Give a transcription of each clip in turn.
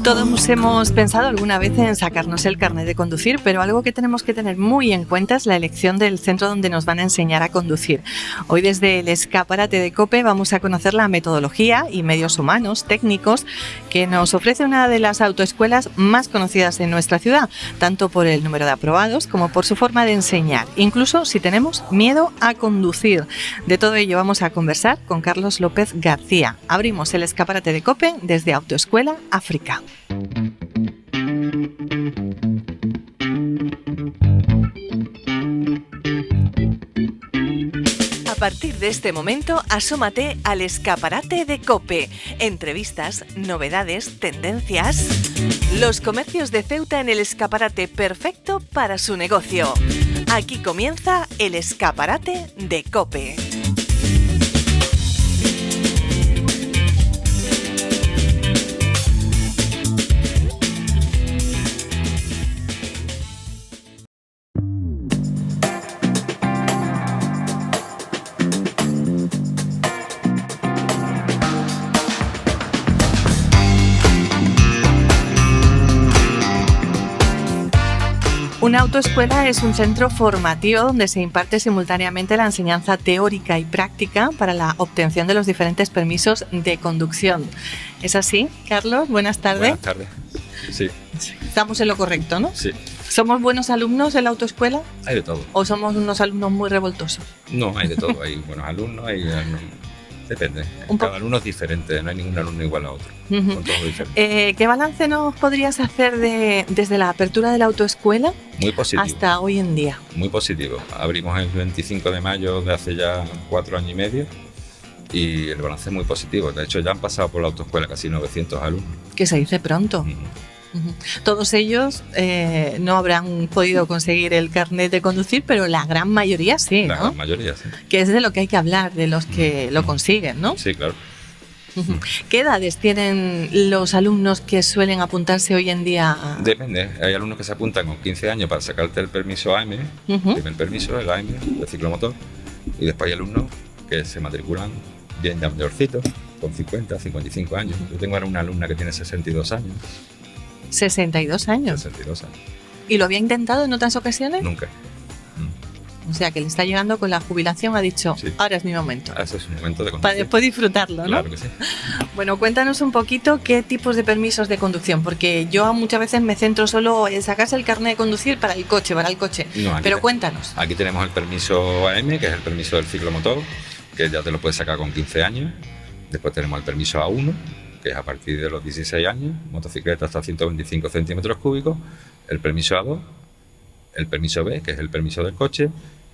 Todos hemos pensado alguna vez en sacarnos el carnet de conducir, pero algo que tenemos que tener muy en cuenta es la elección del centro donde nos van a enseñar a conducir. Hoy desde el escaparate de COPE vamos a conocer la metodología y medios humanos, técnicos, que nos ofrece una de las autoescuelas más conocidas en nuestra ciudad, tanto por el número de aprobados como por su forma de enseñar, incluso si tenemos miedo a conducir. De todo ello vamos a conversar con Carlos López García. Abrimos el escaparate de COPE desde Autoescuela África. A partir de este momento, asómate al escaparate de COPE. Entrevistas, novedades, tendencias. Los comercios de Ceuta en el escaparate perfecto para su negocio. Aquí comienza el escaparate de COPE. Una autoescuela es un centro formativo donde se imparte simultáneamente la enseñanza teórica y práctica para la obtención de los diferentes permisos de conducción. ¿Es así, Carlos? Buenas tardes. Buenas tardes. Sí. Estamos en lo correcto, ¿no? Sí. ¿Somos buenos alumnos en la autoescuela? Hay de todo. ¿O somos unos alumnos muy revoltosos? No, hay de todo. Hay buenos alumnos, depende. Cada alumno es diferente, no hay ningún alumno igual a otro. Son todos diferentes. ¿Qué balance nos podrías hacer desde la apertura de la autoescuela Muy positivo. hasta hoy en día? Muy positivo. Abrimos el 25 de mayo de hace ya 4 años y medio y el balance es muy positivo. De hecho, ya han pasado por la autoescuela casi 900 alumnos. Que se dice pronto. Todos ellos no habrán podido conseguir el carnet de conducir, pero la gran mayoría sí, ¿no? La gran mayoría, sí. Que es de lo que hay que hablar, de los que lo consiguen, ¿no? Sí, claro. ¿Qué edades tienen los alumnos que suelen apuntarse hoy en día? Depende. Hay alumnos que se apuntan con 15 años para sacarte el permiso AM, primer permiso, el AM, de ciclomotor, y después hay alumnos que se matriculan bien ya mayorcitos, con 50, 55 años. Yo tengo ahora una alumna que tiene 62 años. 62 años. 62 años. ¿Y lo había intentado en otras ocasiones? Nunca. O sea, que le está llegando con la jubilación, ha dicho, Sí. ahora es mi momento. Ese es un momento de Para conducir. después disfrutarlo, ¿no? Claro que sí. Bueno, cuéntanos un poquito qué tipos de permisos de conducción, porque yo muchas veces me centro solo en sacarse el carnet de conducir para el coche. No, Pero cuéntanos. Aquí tenemos el permiso AM, que es el permiso del ciclomotor, que ya te lo puedes sacar con 15 años. Después tenemos el permiso A1, que es a partir de los 16 años, motocicleta hasta 125 centímetros cúbicos, el permiso A2, el permiso B, que es el permiso del coche,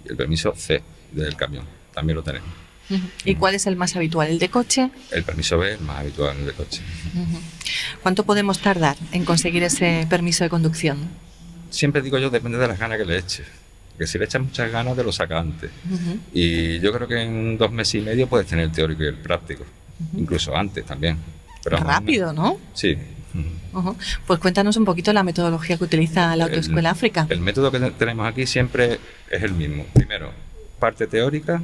y el permiso C, del camión. También lo tenemos. ¿Y cuál es el más habitual? ¿El de coche? El permiso B es más habitual, el de coche. ¿Cuánto podemos tardar en conseguir ese permiso de conducción? Siempre digo yo, depende de las ganas que le eches. Porque si le echas muchas ganas, te lo saca antes. Y yo creo que en 2 meses y medio puedes tener el teórico y el práctico. Incluso antes también. Pero rápido, ¿no? Sí. Pues cuéntanos un poquito la metodología que utiliza la Autoescuela África. El método que tenemos aquí siempre es el mismo. Primero, parte teórica.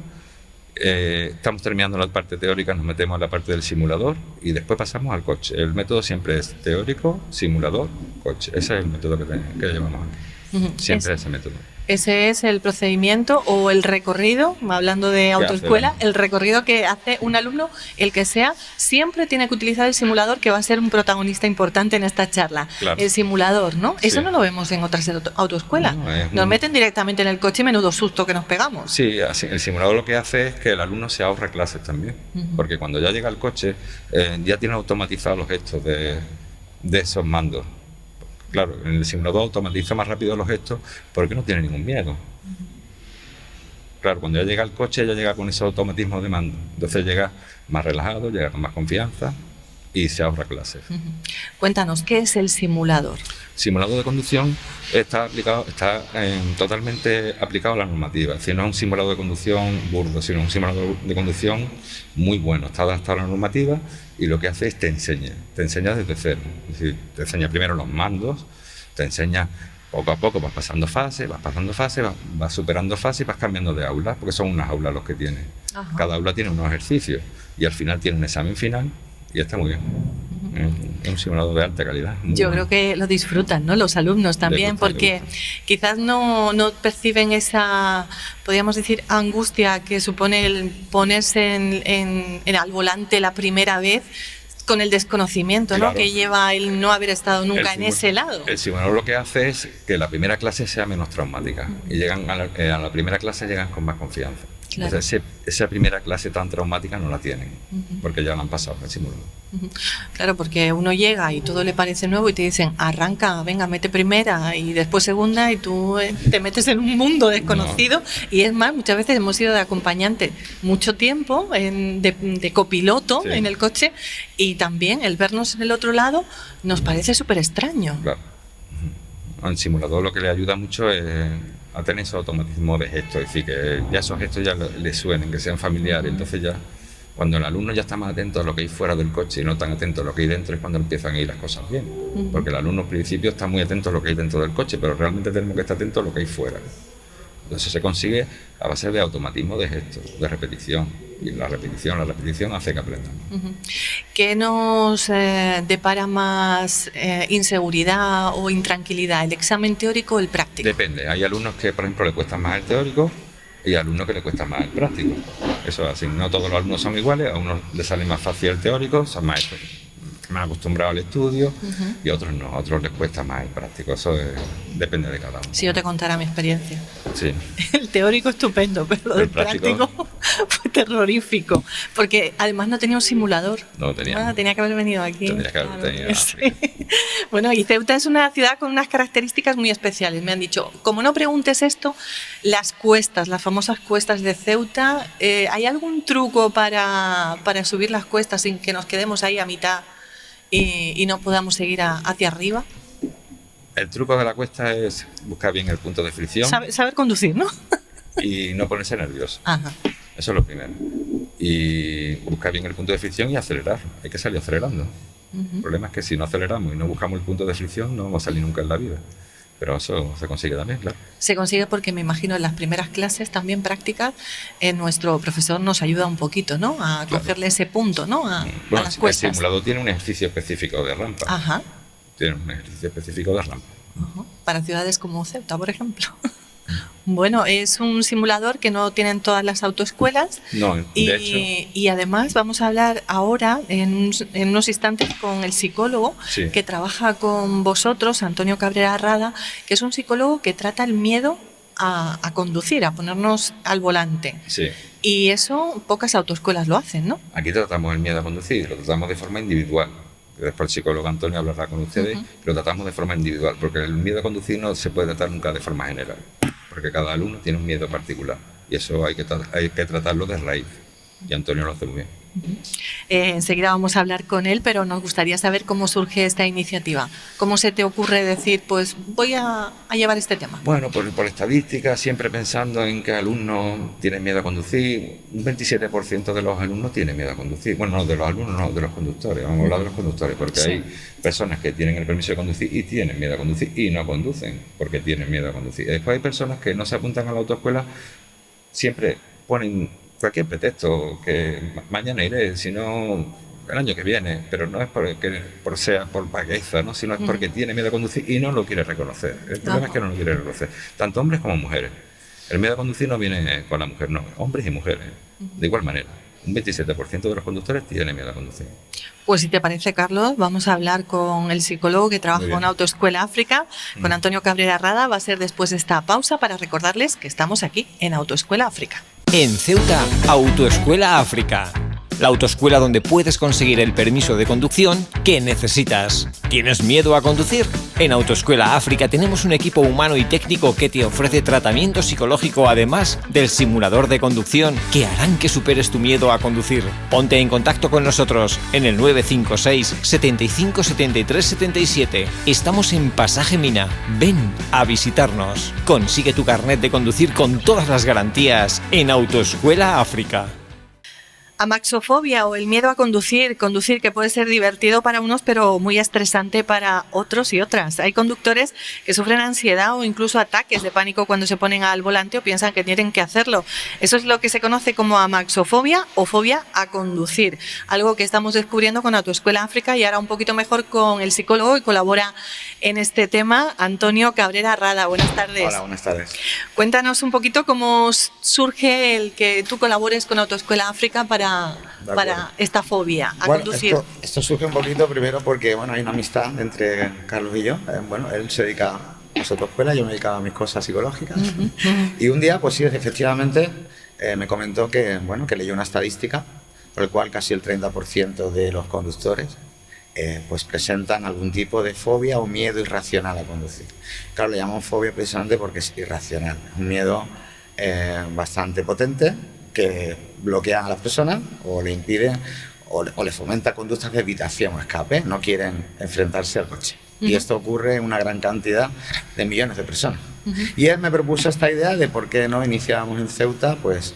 Estamos terminando la parte teórica, nos metemos en la parte del simulador y después pasamos al coche. El método siempre es teórico, simulador, coche. Ese es el método que llevamos aquí. Siempre ese método. Ese es el procedimiento o el recorrido, hablando de autoescuela, el recorrido que hace un alumno, el que sea, siempre tiene que utilizar el simulador, que va a ser un protagonista importante en esta charla. Claro. El simulador, ¿no? Sí. Eso no lo vemos en otras autoescuelas. No, nos meten directamente en el coche y menudo susto que nos pegamos. Sí, así, el simulador lo que hace es que el alumno se ahorra clases también, porque cuando ya llega al coche ya tiene automatizados los gestos de esos mandos. Claro, en el simulador automatiza más rápido los gestos porque no tiene ningún miedo. Claro, cuando ya llega al coche, ya llega con ese automatismo de mando. Entonces llega más relajado, llega con más confianza y se ahorra clases. Cuéntanos, ¿qué es el simulador? Simulador de conducción está totalmente aplicado a la normativa. Es decir, no es un simulador de conducción burdo, sino un simulador de conducción muy bueno. Está adaptado a la normativa y lo que hace es te enseña desde cero. Es decir, te enseña primero los mandos, te enseña poco a poco, vas pasando fases, vas superando fases y vas cambiando de aula, porque son unas aulas los que tiene. Ajá. Cada aula tiene unos ejercicios y al final tiene un examen final y está muy bien. Es un simulador de alta calidad. Yo creo que lo disfrutan, ¿no? Los alumnos también, porque quizás no perciben esa, podríamos decir, angustia que supone el ponerse al volante la primera vez con el desconocimiento, claro, ¿no? Que lleva el no haber estado nunca en ese lado. El simulador lo que hace es que la primera clase sea menos traumática y llegan a la primera clase llegan con más confianza. Claro. Entonces, esa primera clase tan traumática no la tienen, porque ya la han pasado en el simulador. Claro, porque uno llega y todo le parece nuevo y te dicen, arranca, venga, mete primera y después segunda y tú te metes en un mundo desconocido. Y es más, muchas veces hemos ido de acompañante mucho tiempo, de copiloto, sí, en el coche, y también el vernos en el otro lado nos parece súper extraño. Claro. Al simulador lo que le ayuda mucho es a tener ese automatismo de gestos, es decir, que ya esos gestos ya le suenen, que sean familiares. Entonces ya, cuando el alumno ya está más atento a lo que hay fuera del coche y no tan atento a lo que hay dentro, es cuando empiezan a ir las cosas bien. Porque el alumno al principio está muy atento a lo que hay dentro del coche, pero realmente tenemos que estar atentos a lo que hay fuera. Entonces se consigue a base de automatismo de gestos, de repetición. Y la repetición hace que aprendamos. ¿Qué nos depara más inseguridad o intranquilidad, el examen teórico o el práctico? Depende. Hay alumnos que, por ejemplo, les cuesta más el teórico y alumnos que les cuesta más el práctico. Eso es así. No todos los alumnos son iguales. A unos les sale más fácil el teórico, son más acostumbrados al estudio, y a otros no, a otros les cuesta más el práctico. Eso depende de cada uno. Si yo te contara mi experiencia. Sí. El teórico estupendo, pero lo del práctico fue terrorífico, porque además no tenía un simulador. No tenía. Tenía que haber venido aquí. Tendría que haber tenido. Sí. Bueno, y Ceuta es una ciudad con unas características muy especiales. Me han dicho, como no preguntes esto, las cuestas, las famosas cuestas de Ceuta, ¿hay algún truco para subir las cuestas sin que nos quedemos ahí a mitad y no podamos seguir hacia arriba? El truco de la cuesta es buscar bien el punto de fricción. Saber conducir, ¿no? Y no ponerse nervioso. Ajá. Eso es lo primero. Y buscar bien el punto de fricción y acelerar. Hay que salir acelerando. El problema es que si no aceleramos y no buscamos el punto de fricción, no vamos a salir nunca en la vida. Pero eso se consigue también, claro. Se consigue porque me imagino en las primeras clases también prácticas, nuestro profesor nos ayuda un poquito, ¿no? A cogerle ese punto, ¿no? A las cuestas. El simulador tiene un ejercicio específico de rampa. Ajá. Tiene un ejercicio específico de rampa. Para ciudades como Ceuta, por ejemplo. Bueno, es un simulador que no tienen todas las autoescuelas. No, de hecho. Y además vamos a hablar ahora, en unos instantes, con el psicólogo, sí, que trabaja con vosotros, Antonio Cabrera Rada, que es un psicólogo que trata el miedo a conducir, a ponernos al volante. Sí. Y eso pocas autoescuelas lo hacen, ¿no? Aquí tratamos el miedo a conducir, lo tratamos de forma individual. Después el psicólogo Antonio hablará con ustedes, pero tratamos de forma individual, porque el miedo a conducir no se puede tratar nunca de forma general, porque cada alumno tiene un miedo particular y eso hay que tratarlo de raíz, y Antonio lo hace muy bien. Enseguida vamos a hablar con él, pero nos gustaría saber cómo surge esta iniciativa. ¿Cómo se te ocurre decir, pues voy a llevar este tema? Bueno, por estadística, siempre pensando en que alumnos tienen miedo a conducir. Un 27% de los alumnos tienen miedo a conducir. Bueno, no de los alumnos, no, de los conductores. Vamos a hablar de los conductores, porque sí, hay personas que tienen el permiso de conducir y tienen miedo a conducir y no conducen porque tienen miedo a conducir. Después hay personas que no se apuntan a la autoescuela, siempre ponen cualquier pretexto, que mañana iré, si no el año que viene, pero no es por vagueza, ¿no? Sino es porque tiene miedo a conducir y no lo quiere reconocer. El problema es que no lo quiere reconocer, tanto hombres como mujeres. El miedo a conducir no viene con la mujer, no, hombres y mujeres, de igual manera. Un 27% de los conductores tiene miedo a conducir. Pues si te parece, Carlos, vamos a hablar con el psicólogo que trabaja con Autoescuela África, con Antonio Cabrera Rada. Va a ser después de esta pausa para recordarles que estamos aquí en Autoescuela África. En Ceuta, Autoescuela África. La autoescuela donde puedes conseguir el permiso de conducción que necesitas. ¿Tienes miedo a conducir? En Autoescuela África tenemos un equipo humano y técnico que te ofrece tratamiento psicológico además del simulador de conducción que harán que superes tu miedo a conducir. Ponte en contacto con nosotros en el 956 75 73 77. Estamos en Pasaje Mina. Ven a visitarnos. Consigue tu carnet de conducir con todas las garantías en Autoescuela África. Amaxofobia o el miedo a conducir que puede ser divertido para unos pero muy estresante para otros y otras. Hay conductores que sufren ansiedad o incluso ataques de pánico cuando se ponen al volante o piensan que tienen que hacerlo. Eso es lo que se conoce como amaxofobia o fobia a conducir, algo que estamos descubriendo con Autoescuela África y ahora un poquito mejor con el psicólogo y colabora en este tema, Antonio Cabrera Rada. Buenas tardes. Hola, buenas tardes. Cuéntanos un poquito cómo surge el que tú colabores con Autoescuela África para esta fobia a conducir. Esto surge un poquito primero porque hay una amistad entre Carlos y yo. Él se dedica a su autoescuela, yo me dedicaba a mis cosas psicológicas. Y un día, pues sí, efectivamente, me comentó que leyó una estadística por el cual casi el 30% de los conductores pues presentan algún tipo de fobia o miedo irracional a conducir. Claro, le llamamos fobia precisamente porque es irracional, un miedo bastante potente que bloquean a las personas o le impiden o le fomenta conductas de evitación o escape, no quieren enfrentarse al coche. Y esto ocurre en una gran cantidad de millones de personas. Y él me propuso esta idea de por qué no iniciábamos en Ceuta pues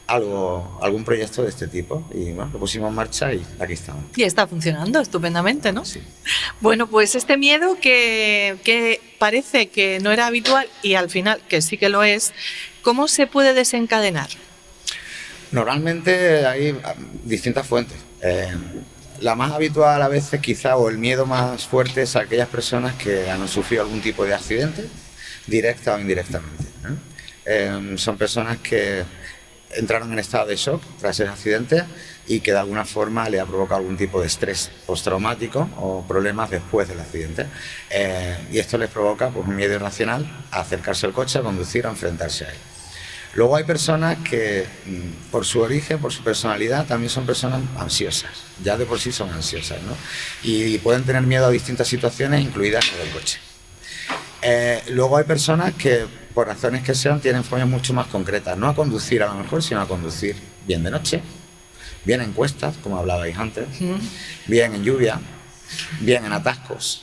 algún proyecto de este tipo y lo pusimos en marcha y aquí estamos. Y está funcionando estupendamente, ¿no? Sí. Bueno, pues este miedo que parece que no era habitual y al final que sí que lo es, ¿cómo se puede desencadenar? Normalmente hay distintas fuentes. La más habitual a veces quizá o el miedo más fuerte es a aquellas personas que han sufrido algún tipo de accidente, directa o indirectamente, ¿no? Son personas que entraron en estado de shock tras ese accidente y que de alguna forma le ha provocado algún tipo de estrés postraumático o problemas después del accidente. Y esto les provoca pues, un miedo irracional a acercarse al coche, a conducir, a enfrentarse a él. Luego hay personas que, por su origen, por su personalidad, también son personas ansiosas. Ya de por sí son ansiosas, ¿no? Y pueden tener miedo a distintas situaciones, incluidas la del coche. Luego hay personas que, por razones que sean, tienen fobias mucho más concretas. No a conducir a lo mejor, sino a conducir bien de noche, bien en cuestas, como hablabais antes, bien en lluvia, bien en atascos,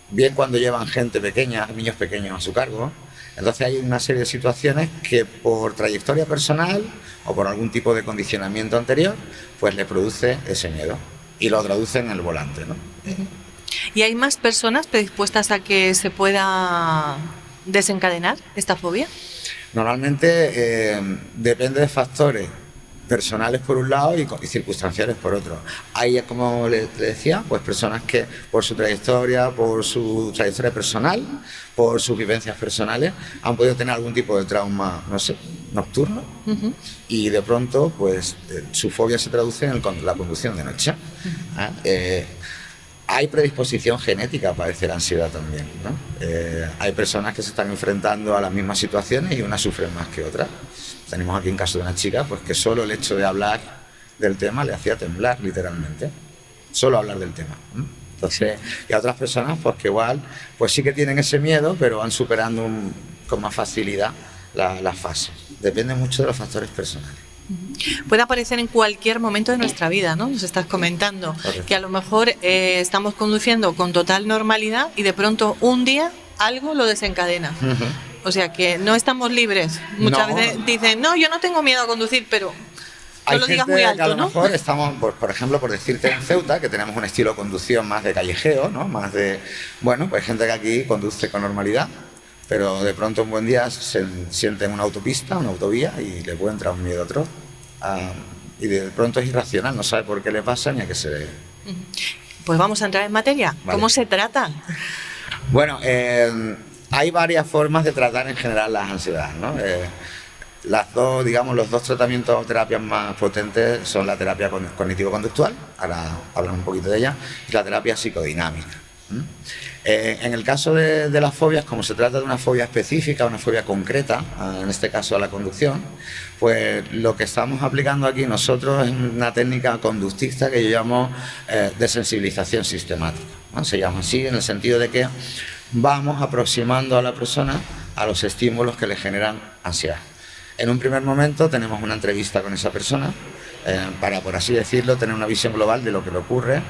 bien cuando llevan gente pequeña, niños pequeños a su cargo. Entonces hay una serie de situaciones que por trayectoria personal o por algún tipo de condicionamiento anterior, pues le produce ese miedo y lo traduce en el volante, ¿no? ¿Y hay más personas predispuestas a que se pueda desencadenar esta fobia? Normalmente depende de factores personales por un lado y circunstanciales por otro. Hay, como le decía, pues personas que por su trayectoria personal, por sus vivencias personales, han podido tener algún tipo de trauma, no sé, nocturno, y de pronto pues su fobia se traduce en la conducción de noche. Hay predisposición genética a padecer ansiedad también, ¿no? Hay personas que se están enfrentando a las mismas situaciones y unas sufren más que otras. Tenemos aquí un caso de una chica pues que solo el hecho de hablar del tema le hacía temblar, literalmente. Solo hablar del tema. Entonces, y a otras personas pues que igual pues sí que tienen ese miedo, pero van superando con más facilidad las fases. Depende mucho de los factores personales. Puede aparecer en cualquier momento de nuestra vida, ¿no? Nos estás comentando que a lo mejor estamos conduciendo con total normalidad y de pronto un día algo lo desencadena. O sea que no estamos libres. Muchas veces dicen, no, yo no tengo miedo a conducir, pero no lo digas muy alto, que a lo ¿no? mejor estamos, por ejemplo, por decirte en Ceuta, que tenemos un estilo de conducción más de callejeo, ¿no? Más de, pues hay gente que aquí conduce con normalidad, pero de pronto un buen día se siente en una autopista, una autovía y le puede entrar un miedo atroz. Y de pronto es irracional, no sabe por qué le pasa ni a qué se debe. Pues vamos a entrar en materia. Vale. ¿Cómo se trata? Bueno, hay varias formas de tratar en general las ansiedades, ¿no? Los dos tratamientos o terapias más potentes son la terapia cognitivo-conductual, ahora hablamos un poquito de ella, y la terapia psicodinámica. En el caso de las fobias, como se trata de una fobia específica, una fobia concreta, en este caso a la conducción, pues lo que estamos aplicando aquí nosotros es una técnica conductista que yo llamo desensibilización sistemática, ¿no? Se llama así en el sentido de que vamos aproximando a la persona a los estímulos que le generan ansiedad. En un primer momento tenemos una entrevista con esa persona para, por así decirlo, tener una visión global de lo que le ocurre,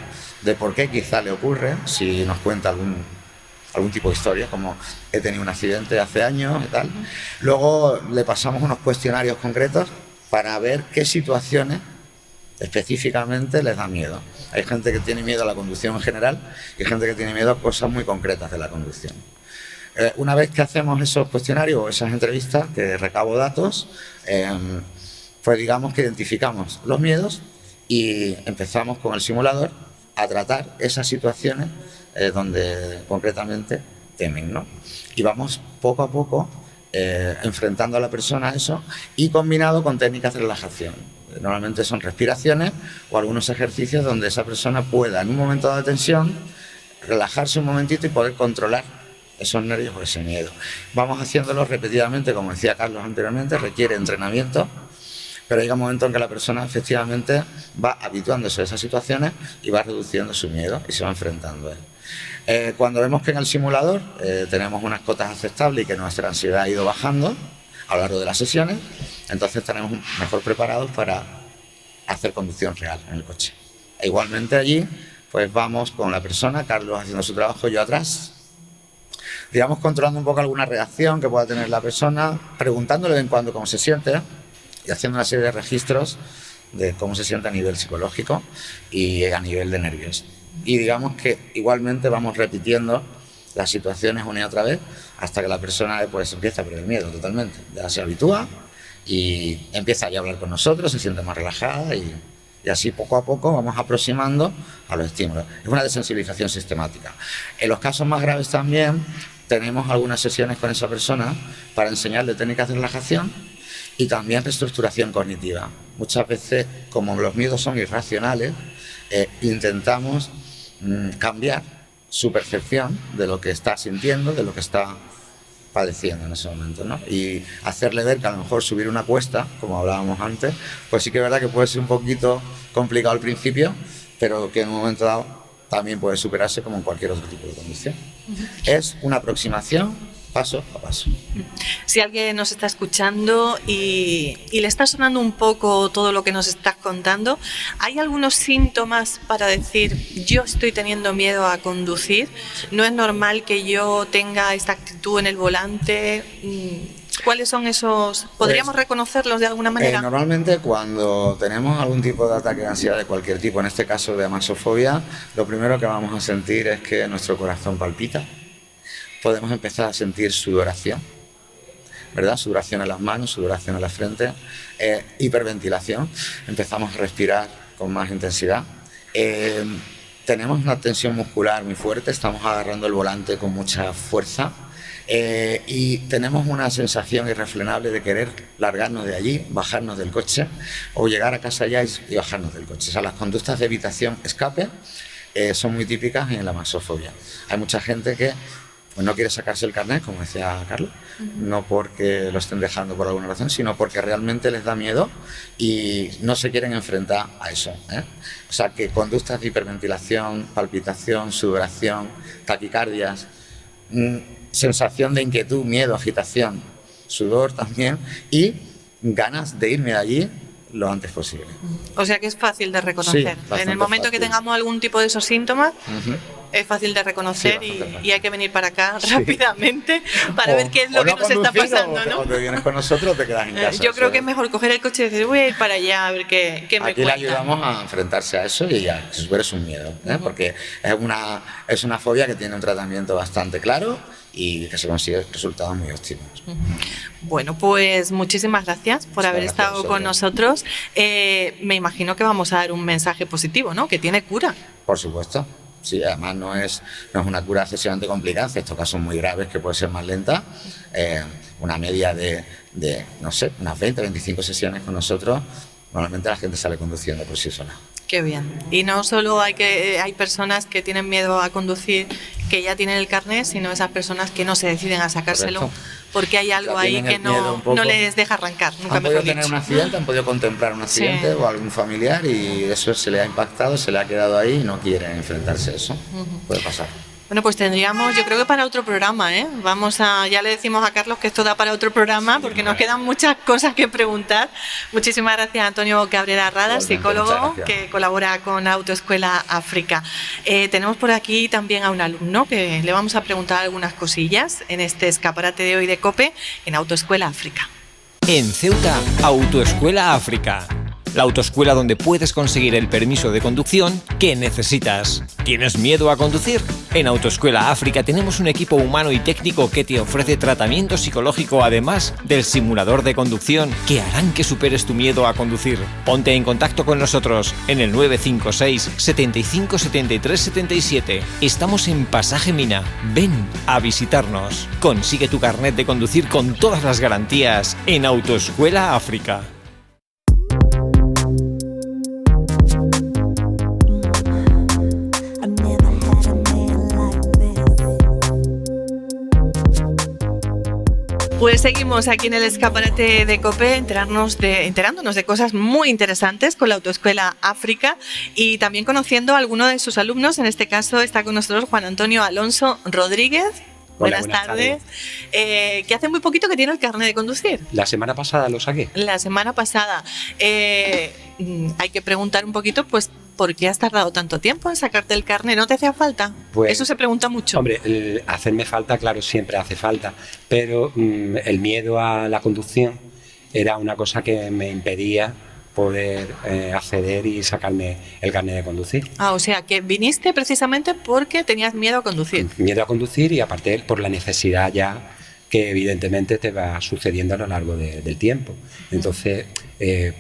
de por qué quizá le ocurre, si nos cuenta algún tipo de historia, como he tenido un accidente hace años y tal. Luego le pasamos unos cuestionarios concretos para ver qué situaciones específicamente les da miedo. Hay gente que tiene miedo a la conducción en general y gente que tiene miedo a cosas muy concretas de la conducción. Una vez que hacemos esos cuestionarios o esas entrevistas, que recabo datos, pues digamos que identificamos los miedos y empezamos con el simulador a tratar esas situaciones donde concretamente temen, ¿no? Y vamos poco a poco enfrentando a la persona a eso y combinado con técnicas de relajación. Normalmente son respiraciones o algunos ejercicios donde esa persona pueda en un momento de tensión relajarse un momentito y poder controlar esos nervios o ese miedo. Vamos haciéndolo repetidamente, como decía Carlos anteriormente, requiere entrenamiento, pero llega un momento en que la persona efectivamente va habituándose a esas situaciones y va reduciendo su miedo y se va enfrentando a él. Cuando vemos que en el simulador tenemos unas cotas aceptables y que nuestra ansiedad ha ido bajando a lo largo de las sesiones, entonces estaremos mejor preparados para hacer conducción real en el coche. E igualmente allí, pues vamos con la persona, Carlos haciendo su trabajo, yo atrás, digamos controlando un poco alguna reacción que pueda tener la persona, preguntándole de vez en cuando cómo se siente y haciendo una serie de registros de cómo se siente a nivel psicológico y a nivel de nervios. Y digamos que igualmente vamos repitiendo las situaciones una y otra vez hasta que la persona pues empieza a perder miedo totalmente. Ya se habitúa y empieza ya a hablar con nosotros, se siente más relajada y así poco a poco vamos aproximando a los estímulos. Es una desensibilización sistemática. En los casos más graves también tenemos algunas sesiones con esa persona para enseñarle técnicas de relajación y también reestructuración cognitiva. Muchas veces, como los miedos son irracionales, intentamos cambiar su percepción de lo que está sintiendo, de lo que está padeciendo en ese momento, ¿no? Y hacerle ver que a lo mejor subir una cuesta, como hablábamos antes, pues sí que es verdad que puede ser un poquito complicado al principio, pero que en un momento dado también puede superarse como en cualquier otro tipo de condición. Es una aproximación paso a paso. Si alguien nos está escuchando y le está sonando un poco todo lo que nos estás contando, ¿hay algunos síntomas para decir yo estoy teniendo miedo a conducir? ¿No es normal que yo tenga esta actitud en el volante? ¿Cuáles son esos? ¿Podríamos reconocerlos de alguna manera? Normalmente cuando tenemos algún tipo de ataque de ansiedad de cualquier tipo, en este caso de amasofobia, lo primero que vamos a sentir es que nuestro corazón palpita. Podemos empezar a sentir sudoración, ¿verdad? Sudoración en las manos, sudoración en la frente, hiperventilación, empezamos a respirar con más intensidad. Tenemos una tensión muscular muy fuerte, estamos agarrando el volante con mucha fuerza y tenemos una sensación irrefrenable de querer largarnos de allí, bajarnos del coche o llegar a casa ya y bajarnos del coche. O sea, las conductas de evitación, escape, son muy típicas en la amasofobia. Hay mucha gente que pues no quiere sacarse el carnet, como decía Carlos, no porque lo estén dejando por alguna razón, sino porque realmente les da miedo y no se quieren enfrentar a eso, ¿eh? O sea, que conductas de hiperventilación, palpitación, sudoración, taquicardias, sensación de inquietud, miedo, agitación, sudor también y ganas de irme de allí lo antes posible. O sea que es fácil de reconocer. Sí, en el momento que tengamos algún tipo de esos síntomas, es fácil de reconocer y hay que venir para acá rápidamente para ver qué es lo que nos está pasando, ¿no? O te vienes con nosotros o te quedas en casa. Yo creo que es mejor coger el coche y decir, voy a ir para allá a ver qué me cuentan. Aquí le ayudamos a enfrentarse a eso y a que superes un miedo, ¿eh? Porque es una fobia que tiene un tratamiento bastante claro y que se consigue resultados muy óptimos. Bueno, pues muchísimas gracias por haber estado con nosotros. Me imagino que vamos a dar un mensaje positivo, ¿no? Que tiene cura. Por supuesto. Sí, además no es una cura excesivamente complicada, en estos casos muy graves que puede ser más lenta. Una media de, no sé, unas 20, 25 sesiones con nosotros, normalmente la gente sale conduciendo por sí sola. Qué bien. Y no solo hay personas que tienen miedo a conducir, que ya tienen el carnet, sino esas personas que no se deciden a sacárselo. Correcto. Porque hay algo ahí que no les deja arrancar. Nunca han podido tener un accidente, han podido contemplar un accidente o algún familiar y eso se le ha impactado, se le ha quedado ahí y no quieren enfrentarse a eso. Puede pasar. Bueno, pues tendríamos, yo creo que para otro programa, ¿eh? Ya le decimos a Carlos que esto da para otro programa porque nos quedan muchas cosas que preguntar. Muchísimas gracias a Antonio Cabrera Rada, psicólogo que colabora con Autoescuela África. Tenemos por aquí también a un alumno que le vamos a preguntar algunas cosillas en este escaparate de hoy de COPE en Autoescuela África. En Ceuta, Autoescuela África. La autoescuela donde puedes conseguir el permiso de conducción que necesitas. ¿Tienes miedo a conducir? En Autoescuela África tenemos un equipo humano y técnico que te ofrece tratamiento psicológico además del simulador de conducción que harán que superes tu miedo a conducir. Ponte en contacto con nosotros en el 956 75 73 77. Estamos en Pasaje Mina. Ven a visitarnos. Consigue tu carnet de conducir con todas las garantías en Autoescuela África. Pues seguimos aquí en el escaparate de COPE enterándonos de cosas muy interesantes con la Autoescuela África y también conociendo a alguno de sus alumnos. En este caso está con nosotros Juan Antonio Alonso Rodríguez. Hola, buenas tardes. Que hace muy poquito que tiene el carnet de conducir. La semana pasada lo saqué. La semana pasada. Hay que preguntar un poquito, pues, ¿por qué has tardado tanto tiempo en sacarte el carnet? ¿No te hacía falta? Pues, eso se pregunta mucho. Hombre, hacerme falta, claro, siempre hace falta, pero el miedo a la conducción era una cosa que me impedía poder acceder y sacarme el carnet de conducir. O sea, que viniste precisamente porque tenías miedo a conducir. Miedo a conducir y aparte por la necesidad ya que evidentemente te va sucediendo a lo largo del tiempo. Entonces,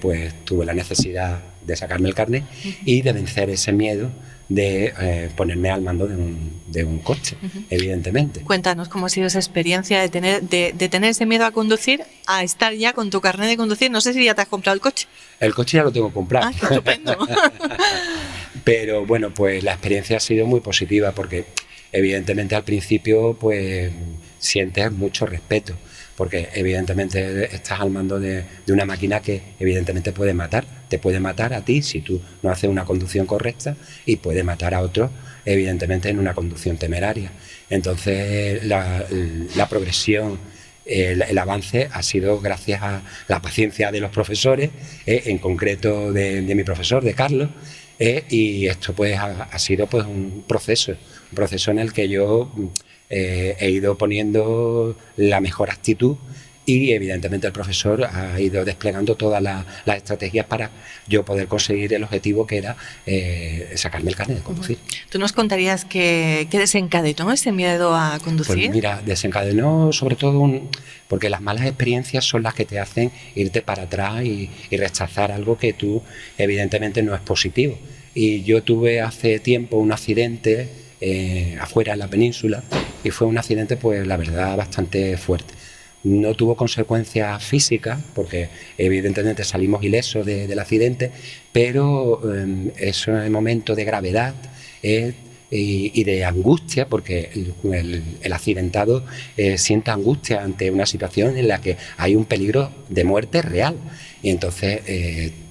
pues tuve la necesidad de sacarme el carnet y de vencer ese miedo de ponerme al mando de un coche, evidentemente. Cuéntanos cómo ha sido esa experiencia de tener ese miedo a conducir a estar ya con tu carnet de conducir. No sé si ya te has comprado el coche. El coche ya lo tengo comprado. ¡Qué estupendo! Pero bueno, pues la experiencia ha sido muy positiva porque evidentemente al principio pues sientes mucho respeto porque evidentemente estás al mando de una máquina que evidentemente te puede matar a ti si tú no haces una conducción correcta y puede matar a otros evidentemente en una conducción temeraria. Entonces la progresión, el avance ha sido gracias a la paciencia de los profesores, en concreto de mi profesor, de Carlos, y esto pues ha sido pues un proceso en el que yo he ido poniendo la mejor actitud y evidentemente el profesor ha ido desplegando todas las estrategias para yo poder conseguir el objetivo que era sacarme el carnet de conducir. ¿Tú nos contarías qué desencadenó ese miedo a conducir? Pues mira, desencadenó sobre todo porque las malas experiencias son las que te hacen irte para atrás y rechazar algo que tú evidentemente no es positivo. Y yo tuve hace tiempo un accidente afuera en la península y fue un accidente pues la verdad bastante fuerte. No tuvo consecuencias físicas porque evidentemente salimos ilesos del accidente, pero es un momento de gravedad y de angustia porque el accidentado siente angustia ante una situación en la que hay un peligro de muerte real y entonces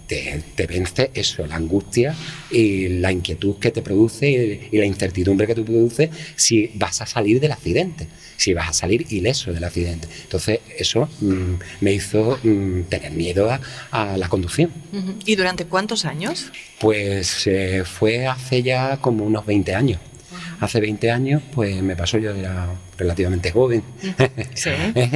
te vence eso, la angustia y la inquietud que te produce y la incertidumbre que te produce si vas a salir del accidente, si vas a salir ileso del accidente. Entonces eso me hizo tener miedo a la conducción. ¿Y durante cuántos años? Pues fue hace ya como unos 20 años. Hace 20 años pues me pasó, yo era relativamente joven. Sí.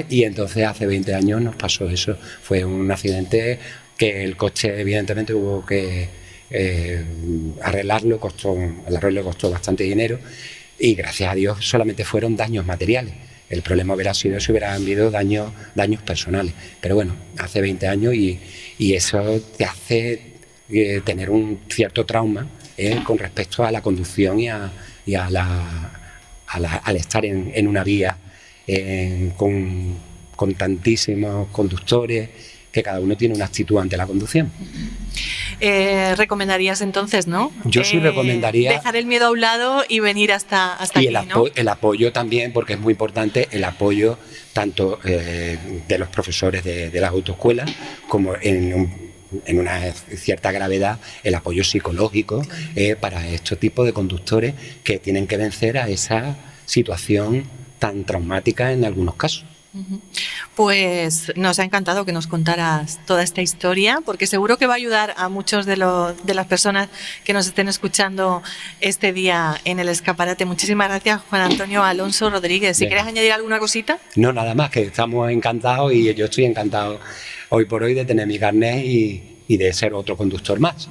Y entonces hace 20 años nos pasó eso. Fue un accidente que el coche evidentemente hubo que arreglarlo, el arreglo costó bastante dinero y gracias a Dios solamente fueron daños materiales. El problema hubiera sido si hubieran habido daños personales. Pero bueno, hace 20 años y eso te hace tener un cierto trauma con respecto a la conducción y al estar en una vía con tantísimos conductores que cada uno tiene una actitud ante la conducción. Recomendarías entonces, ¿no? Yo sí recomendaría dejar el miedo a un lado y venir hasta y aquí, ¿no? el apoyo también, porque es muy importante el apoyo tanto de los profesores de las autoescuelas como en en una cierta gravedad, el apoyo psicológico para estos tipos de conductores que tienen que vencer a esa situación tan traumática en algunos casos. Pues nos ha encantado que nos contaras toda esta historia, porque seguro que va a ayudar a muchos de las personas que nos estén escuchando este día en el escaparate. Muchísimas gracias, Juan Antonio Alonso Rodríguez. Si quieres añadir alguna cosita. No, nada más, que estamos encantados y yo estoy encantado hoy por hoy de tener mi carnet y de ser otro conductor más.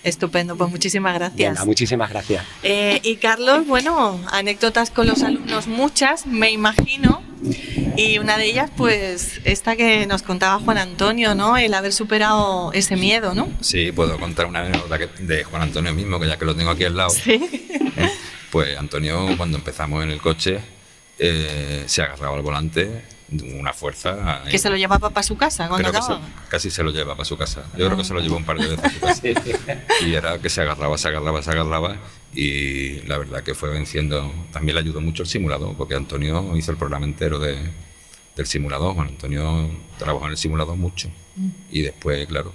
Estupendo, pues muchísimas gracias. Venga, muchísimas gracias. Y Carlos, bueno, anécdotas con los alumnos muchas, me imagino, y una de ellas, pues, esta que nos contaba Juan Antonio, ¿no? El haber superado ese miedo, ¿no? Sí, puedo contar una anécdota de Juan Antonio mismo, que ya que lo tengo aquí al lado. Sí. Pues Antonio, cuando empezamos en el coche, se agarraba al volante de una fuerza. Que se lo llevaba para su casa cuando acababa. Casi se lo lleva para su casa. Yo creo que se lo llevó un par de veces a su casa. Y era que se agarraba. Y la verdad que fue venciendo. También le ayudó mucho el simulador, porque Antonio hizo el programa entero del simulador. Juan Antonio trabajó en el simulador mucho. Y después, claro,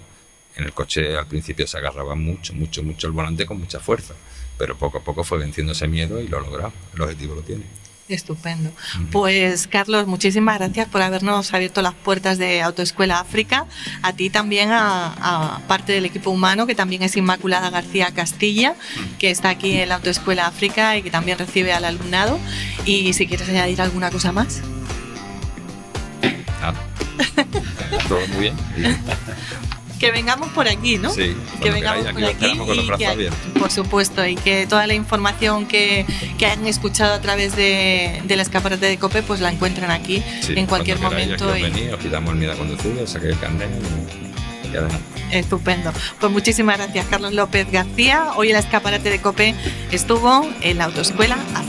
en el coche al principio se agarraba mucho el volante con mucha fuerza. Pero poco a poco fue venciendo ese miedo y lo ha logrado. El objetivo lo tiene. Estupendo. Pues Carlos, muchísimas gracias por habernos abierto las puertas de Autoescuela África. A ti también, a parte del equipo humano, que también es Inmaculada García Castilla, que está aquí en la Autoescuela África y que también recibe al alumnado. Y si quieres añadir alguna cosa más. Todo muy bien. Que vengamos por aquí, ¿no? Sí, que vengamos por aquí con los brazos abiertos. Por supuesto, y que toda la información que han escuchado a través del escaparate de COPE, pues la encuentren aquí en cualquier momento. Os quitamos el miedo a conducir, os saqué el carnet y adelante. Estupendo. Pues muchísimas gracias, Carlos López García. Hoy el escaparate de COPE estuvo en la Autoescuela África.